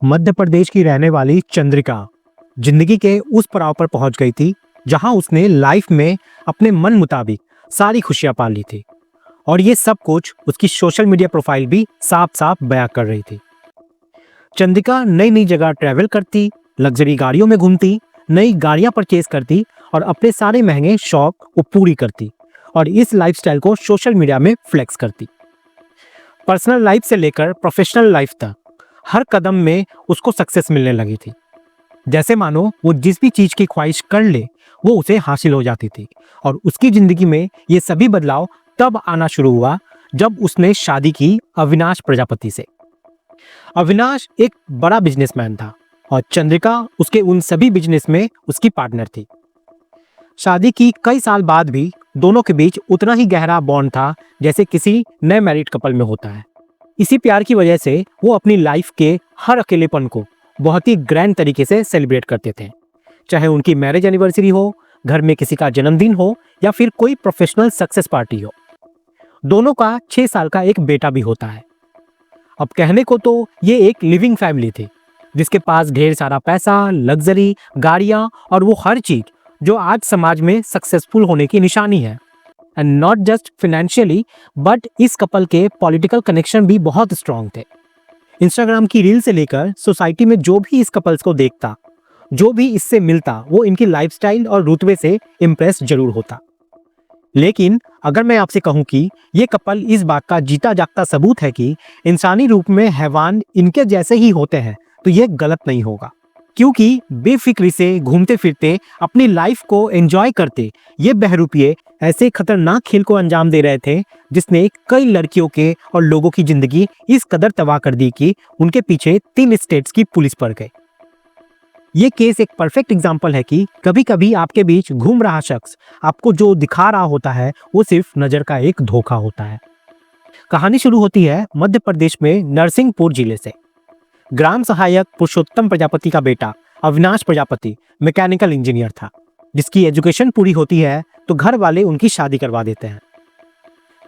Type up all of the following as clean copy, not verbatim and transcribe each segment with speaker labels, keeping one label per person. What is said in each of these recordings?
Speaker 1: मध्य प्रदेश की रहने वाली चंद्रिका जिंदगी के उस पड़ाव पर पहुंच गई थी जहां उसने लाइफ में अपने मन मुताबिक सारी खुशियां पा ली थी। और ये सब कुछ उसकी सोशल मीडिया प्रोफाइल भी साफ साफ बयां कर रही थी। चंद्रिका नई नई जगह ट्रैवल करती, लग्जरी गाड़ियों में घूमती, नई गाड़ियां परचेज करती और अपने सारे महंगे शौक वो पूरी करती और इस लाइफस्टाइल को सोशल मीडिया में फ्लेक्स करती। पर्सनल लाइफ से लेकर प्रोफेशनल लाइफ तक हर कदम में उसको सक्सेस मिलने लगी थी। जैसे मानो वो जिस भी चीज की ख्वाहिश कर ले वो उसे हासिल हो जाती थी। और उसकी जिंदगी में ये सभी बदलाव तब आना शुरू हुआ जब उसने शादी की अविनाश प्रजापति से। अविनाश एक बड़ा बिजनेसमैन था और चंद्रिका उसके उन सभी बिजनेस में उसकी पार्टनर थी। शादी की कई साल बाद भी दोनों के बीच उतना ही गहरा बॉन्ड था जैसे किसी नए मैरिड कपल में होता है। इसी प्यार की वजह से वो अपनी लाइफ के हर अकेलेपन को बहुत ही ग्रैंड तरीके से सेलिब्रेट करते थे, चाहे उनकी मैरिज एनिवर्सरी हो, घर में किसी का जन्मदिन हो या फिर कोई प्रोफेशनल सक्सेस पार्टी हो। दोनों का 6 साल का एक बेटा भी होता है। अब कहने को तो ये एक लिविंग फैमिली थी जिसके पास ढेर सारा पैसा, लग्जरी, गाड़ियां और वो हर चीज जो आज समाज में सक्सेसफुल होने की निशानी है। And not just financially but इस कपल के पॉलिटिकल कनेक्शन भी बहुत स्ट्रांग थे। इंस्टाग्राम की रील से लेकर सोसाइटी में जो भी इस कपल्स को देखता, जो भी इससे मिलता, वो इनकी लाइफस्टाइल और रुतबे से इम्प्रेस जरूर होता। लेकिन अगर मैं आपसे कहूं कि ये कपल इस बात का जीता जागता सबूत है कि इंसानी रूप में हैवान इनके जैसे ही होते हैं, तो ये गलत नहीं होगा। क्योंकि बेफिक्री से घूमते फिरते अपनी लाइफ को एंजॉय करते ये बहरूपिये ऐसे खतरनाक खेल को अंजाम दे रहे थे जिसने कई लड़कियों के और लोगों की जिंदगी इस कदर तबाह कर दी कि उनके पीछे 3 स्टेट्स की पुलिस पड़ गई। ये केस एक परफेक्ट एग्जाम्पल है कि कभी कभी आपके बीच घूम रहा शख्स आपको जो दिखा रहा होता है वो सिर्फ नजर का एक धोखा होता है। कहानी शुरू होती है मध्य प्रदेश में नरसिंहपुर जिले से। ग्राम सहायक पुरुषोत्तम प्रजापति का बेटा अविनाश प्रजापति मैकेनिकल इंजीनियर था, जिसकी एजुकेशन पूरी होती है तो घर वाले उनकी शादी करवा देते हैं।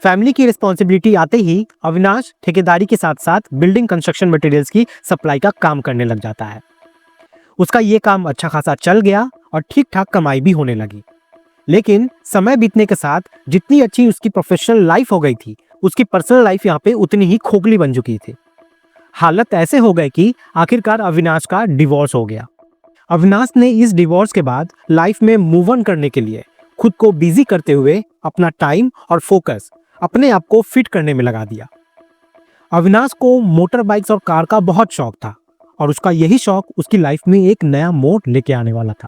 Speaker 1: फैमिली की रिस्पॉन्सिबिलिटी आते ही अविनाश ठेकेदारी के साथ साथ बिल्डिंग कंस्ट्रक्शन मटेरियल्स की सप्लाई का काम करने लग जाता है। उसका ये काम अच्छा खासा चल गया और ठीक ठाक कमाई भी होने लगी। लेकिन समय बीतने के साथ जितनी अच्छी उसकी प्रोफेशनल लाइफ हो गई थी, उसकी पर्सनल लाइफ यहाँ पे उतनी ही खोखली बन चुकी थी। हालत ऐसे हो गए कि आखिरकार अविनाश का डिवोर्स हो गया। अविनाश ने इस डिवोर्स के बाद लाइफ में मूव ऑन करने के लिए खुद को बिजी करते हुए अपना टाइम और फोकस अपने आप को फिट करने में लगा दिया। अविनाश को मोटर बाइक्स और कार का बहुत शौक था और उसका यही शौक उसकी लाइफ में एक नया मोड़ लेके आने वाला था।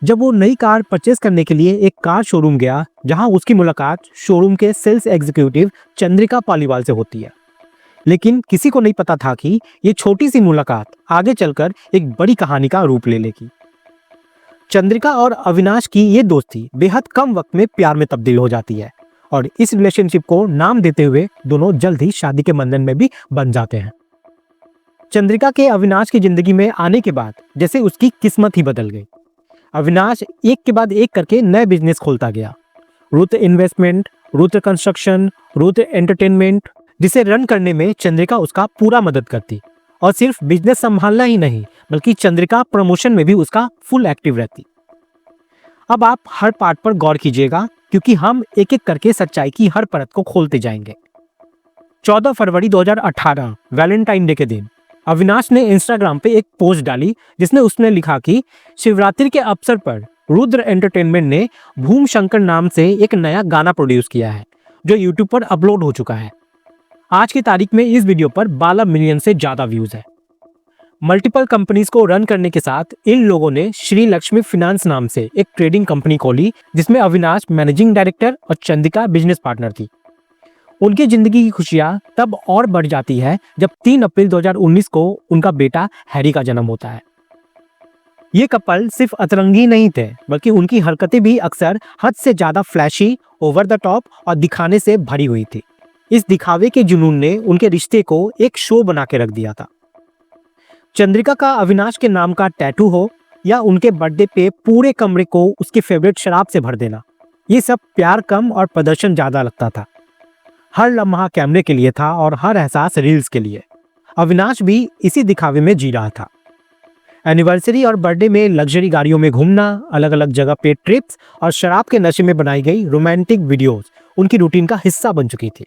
Speaker 1: जब वो नई कार परचेज करने के लिए एक कार शोरूम गया, जहां उसकी मुलाकात शोरूम के सेल्स एग्जीक्यूटिव चंद्रिका पालीवाल से होती है। लेकिन किसी को नहीं पता था कि ये छोटी सी मुलाकात आगे चलकर एक बड़ी कहानी का रूप ले लेगी। चंद्रिका और अविनाश की ये दोस्ती बेहद कम वक्त में प्यार में तब्दील हो जाती है और इस रिलेशनशिप को नाम देते हुए दोनों जल्द ही शादी के बंधन में भी बन जाते हैं। चंद्रिका के अविनाश की जिंदगी में आने के बाद जैसे उसकी किस्मत ही बदल गई। अविनाश एक के बाद एक करके नए बिजनेस खोलता गया। Rudra investment, Rudra construction, Rudra entertainment, जिसे रन करने में चंद्रिका उसका पूरा मदद करती और सिर्फ बिजनेस संभालना ही नहीं बल्कि चंद्रिका प्रमोशन में भी उसका फुल एक्टिव रहती। अब आप हर पार्ट पर गौर कीजिएगा क्योंकि हम एक एक करके सच्चाई की हर परत को खोलते जाएंगे। 14 फरवरी 2018 वैलेंटाइन डे के दिन अविनाश ने इंस्टाग्राम पे एक पोस्ट डाली जिसने उसने लिखा कि शिवरात्रि के अवसर पर रुद्र एंटरटेनमेंट ने भूम शंकर नाम से एक नया गाना प्रोड्यूस किया है जो यूट्यूब पर अपलोड हो चुका है। आज की तारीख में इस वीडियो पर 12 मिलियन से ज्यादा व्यूज है। मल्टीपल कंपनीज को रन करने के साथ इन लोगों ने श्री लक्ष्मी फाइनेंस नाम से एक ट्रेडिंग कंपनी खोली जिसमें अविनाश मैनेजिंग डायरेक्टर और चंद्रिका बिजनेस पार्टनर थी। उनकी जिंदगी की खुशियां तब और बढ़ जाती है जब 3 अप्रैल 2019 को उनका बेटा हैरी का जन्म होता है। ये कपल सिर्फ अतरंगी नहीं थे बल्कि उनकी हरकतें भी अक्सर हद से ज्यादा फ्लैशी, ओवर द टॉप और दिखाने से भरी हुई थी। इस दिखावे के जुनून ने उनके रिश्ते को एक शो बना के रख दिया था। चंद्रिका का अविनाश के नाम का टैटू हो या उनके बर्थडे पे पूरे कमरे को उसके फेवरेट शराब से भर देना, ये सब प्यार कम और प्रदर्शन ज्यादा लगता था। हर लम्हा कैमरे के लिए था और हर एहसास रील्स के लिए। अविनाश भी इसी दिखावे में जी रहा था। एनिवर्सरी और बर्थडे में लग्जरी गाड़ियों में घूमना, अलग अलग जगह पे ट्रिप्स और शराब के नशे में बनाई गई रोमांटिक वीडियोस उनकी रूटीन का हिस्सा बन चुकी थी।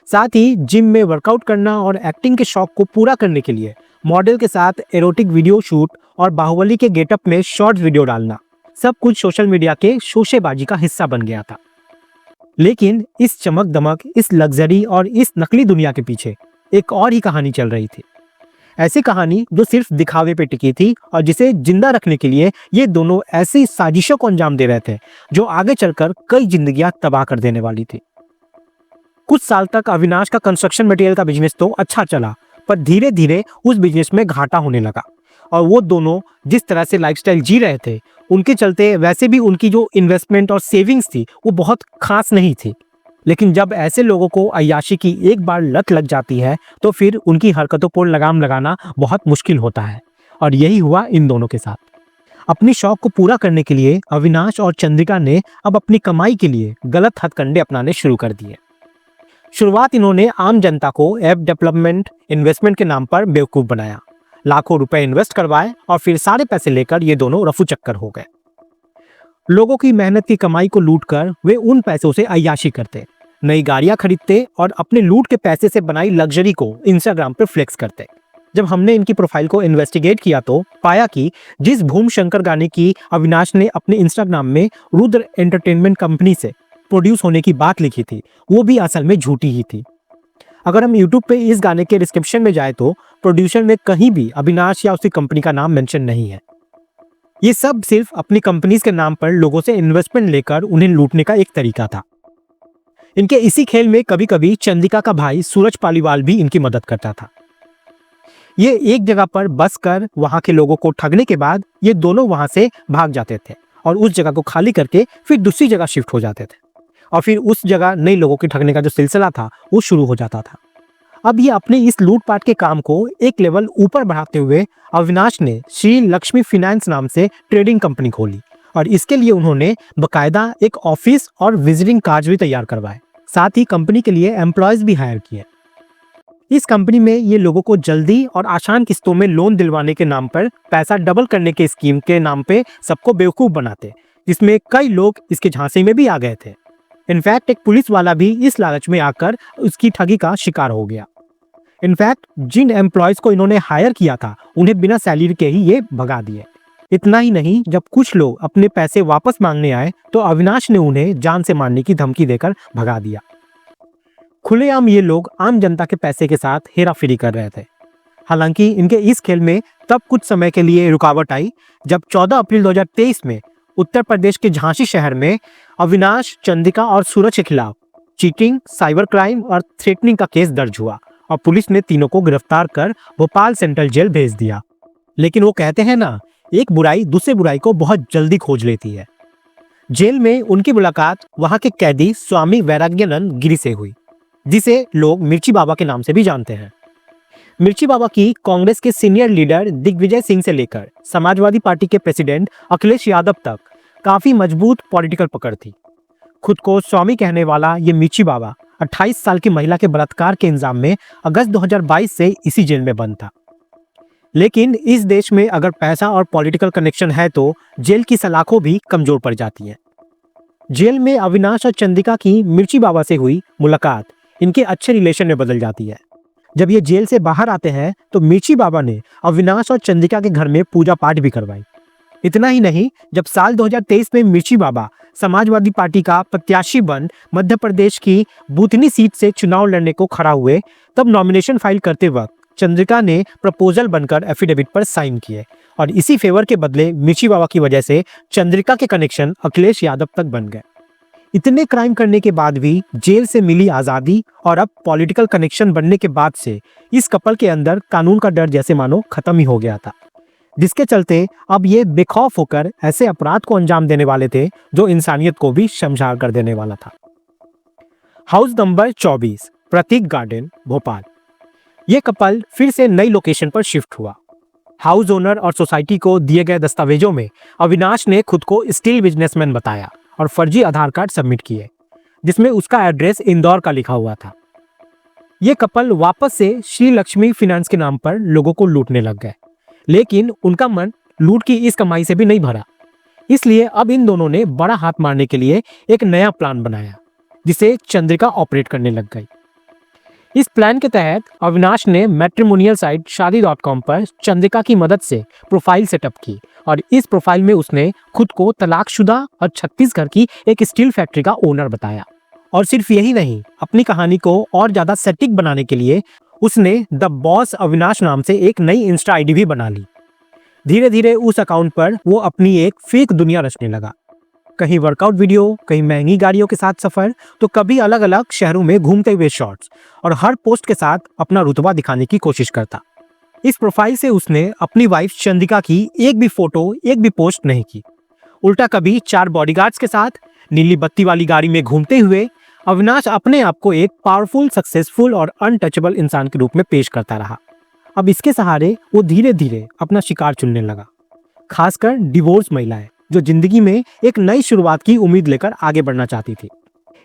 Speaker 1: साथ ही जिम में वर्कआउट करना और एक्टिंग के शौक को पूरा करने के लिए मॉडल के साथ एरोटिक वीडियो शूट और बाहुबली के गेटअप में शॉर्ट वीडियो डालना, सब कुछ सोशल मीडिया के शोशेबाजी का हिस्सा बन गया था। लेकिन इस चमक दमक, इस लग्जरी और इस नकली दुनिया के पीछे एक और ही कहानी चल रही थी। ऐसी कहानी जो सिर्फ दिखावे पे टिकी थी और जिसे जिंदा रखने के लिए ये दोनों ऐसी साजिशों को अंजाम दे रहे थे जो आगे चलकर कई जिंदगियां तबाह कर देने वाली थी। कुछ साल तक अविनाश का कंस्ट्रक्शन मटेरियल का बिजनेस तो अच्छा चला, पर धीरे धीरे उस बिजनेस में घाटा होने लगा और वो दोनों जिस तरह से लाइफस्टाइल जी रहे थे उनके चलते वैसे भी उनकी जो इन्वेस्टमेंट और सेविंग्स थी वो बहुत खास नहीं थी। लेकिन जब ऐसे लोगों को अय्याशी की एक बार लत लग जाती है तो फिर उनकी हरकतों पर लगाम लगाना बहुत मुश्किल होता है, और यही हुआ इन दोनों के साथ। अपनी शौक को पूरा करने के लिए अविनाश और चंद्रिका ने अब अपनी कमाई के लिए गलत हथकंडे अपनाने शुरू कर दिए। शुरुआत इन्होंने आम जनता को ऐप डेवलपमेंट इन्वेस्टमेंट के नाम पर बेवकूफ बनाया, लाखों रुपए इन्वेस्ट करवाए और फिर सारे पैसे लेकर ये दोनों रफू चक्कर हो गए। लोगों की मेहनत की कमाई को लूटकर वे उन पैसों से अय्याशी करते, नई गाड़ियां खरीदते और अपने लूट के पैसे से बनाई लग्जरी को इंस्टाग्राम पर फ्लेक्स करते। जब हमने इनकी प्रोफाइल को इन्वेस्टिगेट किया तो पाया कि जिस भूम शंकर गाने की अविनाश ने अपने इंस्टाग्राम में रुद्र एंटरटेनमेंट कंपनी से प्रोड्यूस होने की बात लिखी थी वो भी असल में झूठी ही थी। अगर हम यूट्यूब पे इस गाने के डिस्क्रिप्शन में जाए तो प्रोड्यूसर में कहीं भी अविनाश या उसकी कंपनी का नाम मेंशन नहीं है। ये सब सिर्फ अपनी कंपनीज के नाम पर लोगों से इन्वेस्टमेंट लेकर उन्हें लूटने का एक तरीका था। इनके इसी खेल में कभी कभी चंद्रिका का भाई सूरज पालीवाल भी इनकी मदद करता था। ये एक जगह पर बस कर वहां के लोगों को ठगने के बाद ये दोनों वहां से भाग जाते थे और उस जगह को खाली करके फिर दूसरी जगह शिफ्ट हो जाते थे और फिर उस जगह नए लोगों के ठगने का जो सिलसिला था वो शुरू हो जाता था। अब ये अपने इस लूटपाट के काम को एक लेवल ऊपर बढ़ाते हुए अविनाश ने श्री लक्ष्मी फाइनेंस नाम से ट्रेडिंग कंपनी खोली और इसके लिए उन्होंने बकायदा एक ऑफिस और विजिटिंग कार्ड भी तैयार करवाए। साथ ही कंपनी के लिए एम्प्लॉयज भी हायर किए। इस कंपनी में ये लोगों को जल्दी और आसान किस्तों में लोन दिलवाने के नाम पर पैसा डबल करने के स्कीम के नाम पे सबको बेवकूफ बनाते, जिसमें कई लोग इसके झांसे में भी आ गए थे। इनफैक्ट एक पुलिस वाला भी इस लालच में आकर उसकी ठगी का शिकार हो गया। इनफैक्ट जिन एम्प्लॉयज को इन्होंने हायर किया था उन्हें बिना सैलरी के ही ये भगा दिए। इतना ही नहीं, जब कुछ लोग अपने पैसे वापस मांगने आए तो अविनाश ने उन्हें जान से मारने की धमकी देकर भगा दिया। खुलेआम ये लोग आम जनता के पैसे के साथ हेराफेरी कर रहे थे। हालांकि इनके इस खेल में तब कुछ समय के लिए रुकावट आई जब 14 अप्रैल 2023 में उत्तर प्रदेश के झांसी शहर में अविनाश, चंद्रिका और सूरज के खिलाफ चीटिंग, साइबर क्राइम और थ्रेटनिंग का केस दर्ज हुआ और पुलिस ने तीनों को गिरफ्तार कर भोपाल सेंट्रल जेल भेज दिया। लेकिन वो कहते हैं ना, एक बुराई दूसरे बुराई को बहुत जल्दी खोज लेती है। जेल में उनकी मुलाकात वहां के कैदी स्वामी वैराग्यानंद गिरी से हुई, जिसे लोग मिर्ची बाबा के नाम से भी जानते हैं। मिर्ची बाबा की कांग्रेस के सीनियर लीडर दिग्विजय सिंह से लेकर समाजवादी पार्टी के प्रेसिडेंट अखिलेश यादव तक काफी मजबूत पॉलिटिकल पकड़ थी। खुद को स्वामी कहने वाला ये मिर्ची बाबा 28 साल की महिला के बलात्कार के इल्जाम में अगस्त 2022 से इसी जेल में बंद था। लेकिन इस देश में अगर पैसा और पॉलिटिकल कनेक्शन है तो जेल की सलाखों भी कमजोर पड़ जाती है। जेल में अविनाश और चंद्रिका की मिर्ची बाबा से हुई मुलाकात इनके अच्छे रिलेशन में बदल जाती है। जब ये जेल से बाहर आते हैं तो मिर्ची बाबा ने अविनाश और चंद्रिका के घर में पूजा पाठ भी करवाई। इतना ही नहीं, जब साल 2023 में मिर्ची बाबा समाजवादी पार्टी का प्रत्याशी बन मध्य प्रदेश की बुधनी सीट से चुनाव लड़ने को खड़ा हुए, तब नॉमिनेशन फाइल करते वक्त चंद्रिका ने प्रपोजल बनकर एफिडेविट पर साइन किए और इसी फेवर के बदले मिर्ची बाबा की वजह से चंद्रिका के कनेक्शन अखिलेश यादव तक बन गए। इतने क्राइम करने के बाद भी जेल से मिली आज़ादी और अब पॉलिटिकल कनेक्शन बनने के बाद से इस कपल के अंदर कानून का डर जैसे मानो खत्म ही हो गया था, जिसके चलते अब ये बेखौफ होकर ऐसे अपराध को अंजाम देने वाले थे जो इंसानियत को भी शर्मसार कर देने वाला था। हाउस नंबर 24 प्रतीक गार्डन, भोपाल। ये कपल फिर से नई लोकेशन पर शिफ्ट हुआ। हाउस ओनर और सोसाइटी को दिए गए दस्तावेजों में अविनाश ने खुद को स्टील बिजनेसमैन बताया और फर्जी आधार कार्ड सबमिट किए, जिसमें उसका एड्रेस इंदौर का लिखा हुआ था। ये कपल वापस से श्री लक्ष्मी फाइनेंस के नाम पर लोगों को लूटने लग गए, लेकिन उनका मन लूट की इस कमाई से भी नहीं भरा। इसलिए अब इन दोनों ने बड़ा हाथ मारने के लिए एक नया प्लान बनाया, जिसे चंद्रिका ऑपरेट करने लग गई। इस प्लान के तहत अविनाश ने मैट्रिमोनियल साइट शादी.com पर चंद्रिका की मदद से प्रोफाइल सेटअप की और इस प्रोफाइल में उसने खुद को तलाकशुदा और छत्तीसगढ़ की एक स्टील फैक्ट्री का ओनर बताया। और सिर्फ यही नहीं, अपनी कहानी को और ज्यादा सटीक बनाने के लिए उसने द बॉस अविनाश नाम से एक नई इंस्टा आईडी भी बना ली। धीरे धीरे उस अकाउंट पर वो अपनी एक फेक दुनिया रचने लगा। कहीं वर्कआउट वीडियो, कहीं महंगी गाड़ियों के साथ सफर, तो कभी अलग अलग शहरों में घूमते हुए शॉट्स, और हर पोस्ट के साथ अपना रुतबा दिखाने की कोशिश करता। इस प्रोफाइल से उसने अपनी वाइफ चंद्रिका की एक भी फोटो, एक भी पोस्ट नहीं की। उल्टा कभी 4 बॉडीगार्ड्स के साथ नीली बत्ती वाली गाड़ी में घूमते हुए अविनाश अपने आप को एक पावरफुल, सक्सेसफुल और अनटचेबल इंसान के रूप में पेश करता रहा। अब इसके सहारे वो धीरे धीरे अपना शिकार चुनने लगा, खासकर डिवोर्स महिलाएं जो जिंदगी में एक नई शुरुआत की उम्मीद लेकर आगे बढ़ना चाहती थी।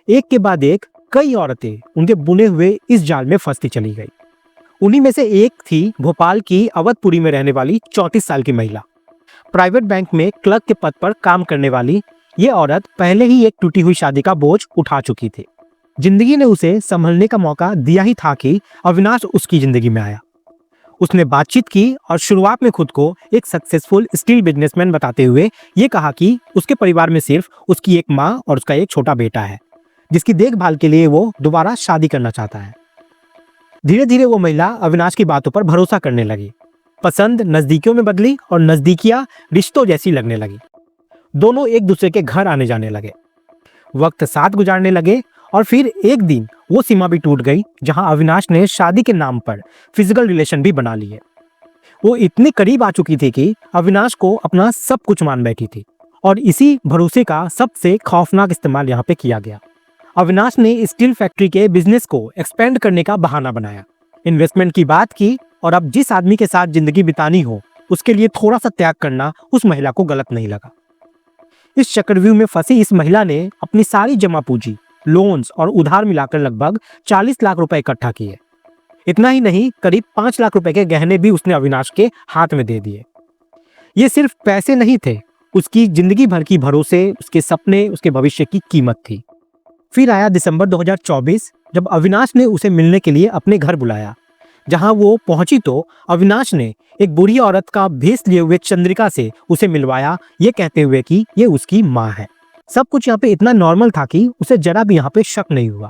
Speaker 1: एक के बाद एक कई औरतें उनके बुने हुए इस जाल में फंसती चली गई। उन्हीं में से एक थी भोपाल की अवधपुरी में रहने वाली 34 साल की महिला। प्राइवेट बैंक में क्लर्क के पद पर काम करने वाली ये औरत पहले ही एक टूटी हुई शादी का बोझ उठा चुकी थी। जिंदगी ने उसे संभलने का मौका दिया ही था कि अविनाश उसकी जिंदगी में आया। उसने बातचीत की और शुरुआत में खुद को एक सक्सेसफुल स्टील बिजनेसमैन बताते हुए ये कहा कि उसके परिवार में सिर्फ उसकी एक माँ और उसका एक छोटा बेटा है, जिसकी देखभाल के लिए वो दोबारा शादी करना चाहता है। धीरे धीरे वो महिला अविनाश की बातों पर भरोसा करने लगी। पसंद नजदीकियों में बदली और नजदीकियां रिश्तों जैसी लगने लगी। दोनों एक दूसरे के घर आने जाने लगे, वक्त साथ गुजारने लगे, और फिर एक दिन वो सीमा भी टूट गई जहां अविनाश ने शादी के नाम पर फिजिकल रिलेशन भी बना लिए। वो इतनी करीब आ चुकी थी कि अविनाश को अपना सब कुछ मान बैठी थी, और इसी भरोसे का सबसे खौफनाक इस्तेमाल यहाँ पे किया गया। अविनाश ने स्टील फैक्ट्री के बिजनेस को एक्सपेंड करने का बहाना बनाया, इन्वेस्टमेंट की बात की, और अब जिस आदमी के साथ जिंदगी बितानी हो उसके लिए थोड़ा सा त्याग करना उस महिला को गलत नहीं लगा। इस चक्रव्यूह में फंसी इस महिला ने अपनी सारी जमा पूंजी, लोन्स और उधार मिलाकर लगभग 40 लाख रुपए इकट्ठा किए। इतना ही नहीं, करीब 5 लाख रुपए के गहने भी उसने अविनाश के हाथ में दे दिए। ये सिर्फ पैसे नहीं थे, उसकी जिंदगी भर की भरोसे, उसके सपने, उसके भविष्य की कीमत थी। फिर आया दिसंबर 2024, जब अविनाश ने उसे मिलने के लिए अपने घर बुलाया। जहां वो पहुंची तो अविनाश ने एक बुरी औरत का भेष लिए हुए चंद्रिका से उसे मिलवाया, ये कहते हुए कि ये उसकी माँ है। सब कुछ यहाँ पे इतना नॉर्मल था कि उसे जरा भी यहाँ पे शक नहीं हुआ।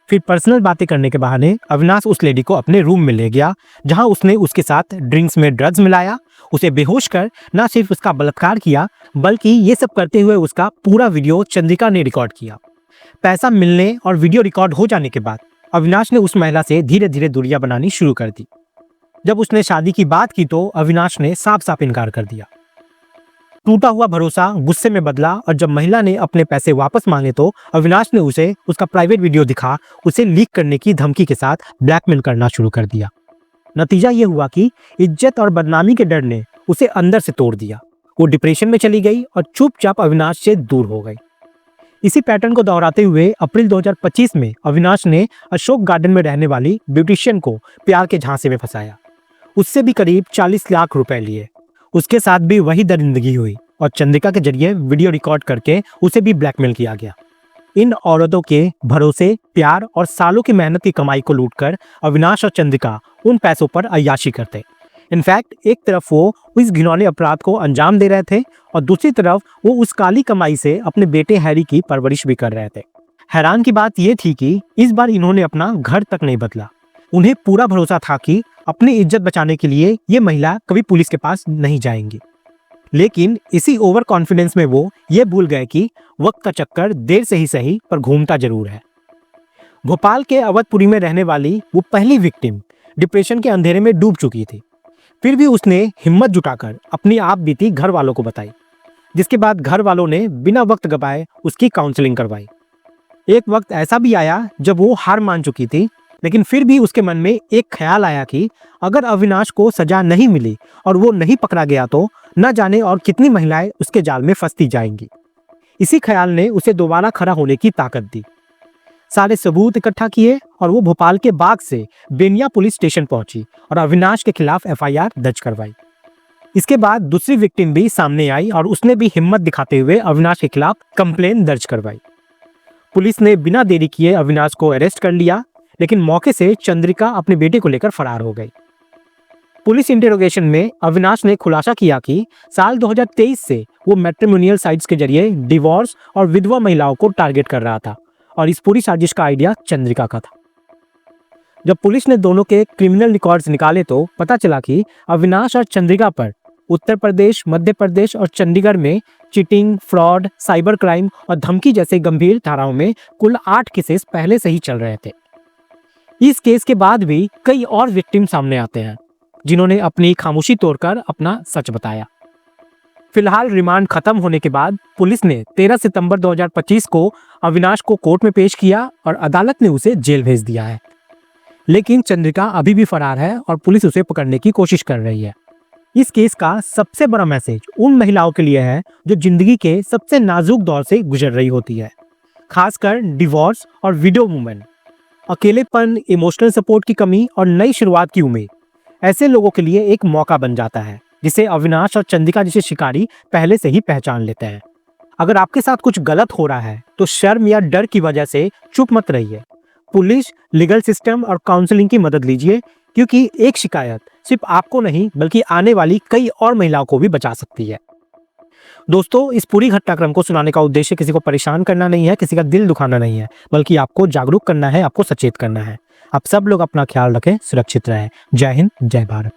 Speaker 1: फिर पर्सनल बातें करने के बहाने अविनाश उस लेडी को अपने रूम में ले गया, जहां उसने उसके साथ ड्रिंक्स में ड्रग्स मिलाया, उसे बेहोश कर न सिर्फ उसका बलात्कार किया, बल्कि ये सब करते हुए उसका पूरा वीडियो चंद्रिका ने रिकॉर्ड किया। पैसा मिलने और वीडियो रिकॉर्ड हो जाने के बाद अविनाश ने उस महिला से धीरे धीरे दूरियां बनानी शुरू कर दी। जब उसने शादी की बात की तो अविनाश ने साफ साफ इनकार कर दिया। टूटा हुआ भरोसा गुस्से में बदला, और जब महिला ने अपने पैसे वापस मांगे तो अविनाश ने उसे उसका प्राइवेट वीडियो दिखा उसे लीक करने की धमकी के साथ ब्लैकमेल करना शुरू कर दिया। नतीजा ये हुआ कि इज्जत और बदनामी के डर ने उसे अंदर से तोड़ दिया। वो डिप्रेशन में चली गई और चुपचाप अविनाश से दूर हो गई। इसी पैटर्न को दोहराते हुए अप्रैल 2025 में अविनाश ने अशोक गार्डन में रहने वाली ब्यूटिशियन को प्यार के झांसे में फंसाया। उससे भी करीब 40 लाख रुपए लिए। उसके साथ भी वही दरिंदगी हुई और चंद्रिका के जरिए वीडियो रिकॉर्ड करके उसे भी ब्लैकमेल किया गया। इन औरतों के भरोसे, प्यार और सालों की मेहनत की कमाई को लूटकर अविनाश और चंद्रिका उन पैसों पर अय्याशी करते। इनफैक्ट एक तरफ वो इस घिनौने अपराध को अंजाम दे रहे थे और दूसरी तरफ वो उस काली कमाई से अपने बेटे हैरी की परवरिश भी कर रहे थे। हैरान की बात ये थी कि इस बार इन्होंने अपना घर तक नहीं बदला। उन्हें पूरा भरोसा था कि अपनी इज्जत बचाने के लिए ये महिला कभी पुलिस के पास नहीं जाएंगी। लेकिन इसी ओवर कॉन्फिडेंस में वो ये भूल गए कि वक्त का चक्कर देर से ही सही पर घूमता जरूर है। भोपाल के अवधपुरी में रहने वाली वो पहली विक्टिम डिप्रेशन के अंधेरे में डूब चुकी थी। फिर भी उसने हिम्मत जुटाकर अपनी आप बीती घर वालों को बताई, जिसके बाद घर वालों ने बिना वक्त गवाए उसकी काउंसलिंग करवाई। एक वक्त ऐसा भी आया जब वो हार मान चुकी थी, लेकिन फिर भी उसके मन में एक ख्याल आया कि अगर अविनाश को सजा नहीं मिली और वो नहीं पकड़ा गया तो न जाने और कितनी महिलाएं उसके जाल में फंसती जाएंगी। इसी ख्याल ने उसे दोबारा खड़ा होने की ताकत दी। सारे सबूत इकट्ठा किए और वो भोपाल के बाग से बेनिया पुलिस स्टेशन पहुंची और अविनाश के खिलाफ एफआईआर दर्ज करवाई। इसके बाद दूसरी विक्टिम भी सामने आई और उसने भी हिम्मत दिखाते हुए अविनाश के खिलाफ कंप्लेन दर्ज करवाई। पुलिस ने बिना देरी किए अविनाश को अरेस्ट कर लिया, लेकिन मौके से चंद्रिका अपने बेटे को लेकर फरार हो गई। पुलिस इंटेरोगेशन में अविनाश ने खुलासा किया कि साल 2023 से वो मैट्रिमोनियल साइट्स के जरिए डिवोर्स और विधवा महिलाओं को टारगेट कर रहा था और इस पूरी साजिश का आइडिया चंद्रिका का था। जब पुलिस ने दोनों के क्रिमिनल रिकॉर्ड्स निकाले तो पता चला कि अविनाश और चंद्रिका पर उत्तर प्रदेश, मध्य प्रदेश और चंडीगढ़ में चीटिंग, फ्रॉड, साइबर क्राइम और धमकी जैसे गंभीर धाराओं में कुल 8 केसेस पहले से ही चल रहे थे। इस केस के बाद भी कई और विक्टिम सामने आते हैं जिन्होंने अपनी खामोशी तोड़कर अपना सच बताया। फिलहाल रिमांड खत्म होने के बाद पुलिस ने 13 सितंबर 2025 को अविनाश को कोर्ट में पेश किया और अदालत ने उसे जेल भेज दिया है। लेकिन चंद्रिका अभी भी फरार है और पुलिस उसे पकड़ने की कोशिश कर रही है। इस केस का सबसे बड़ा मैसेज उन महिलाओं के लिए है जो जिंदगी के सबसे नाजुक दौर से गुजर रही होती है, खासकर डिवोर्स और विडो वुमेन। अकेलेपन, इमोशनल सपोर्ट की कमी और नई शुरुआत की उम्मीद ऐसे लोगों के लिए एक मौका बन जाता है जिसे अविनाश और चंद्रिका जैसे शिकारी पहले से ही पहचान लेते हैं। अगर आपके साथ कुछ गलत हो रहा है तो शर्म या डर की वजह से चुप मत रहिए। पुलिस, लीगल सिस्टम और काउंसलिंग की मदद लीजिए, क्योंकि एक शिकायत सिर्फ आपको नहीं बल्कि आने वाली कई और महिलाओं को भी बचा सकती है। दोस्तों, इस पूरी घटनाक्रम को सुनाने का उद्देश्य किसी को परेशान करना नहीं है, किसी का दिल दुखाना नहीं है, बल्कि आपको जागरूक करना है, आपको सचेत करना है। आप सब लोग अपना ख्याल रखें, सुरक्षित रहें। जय हिंद, जय भारत।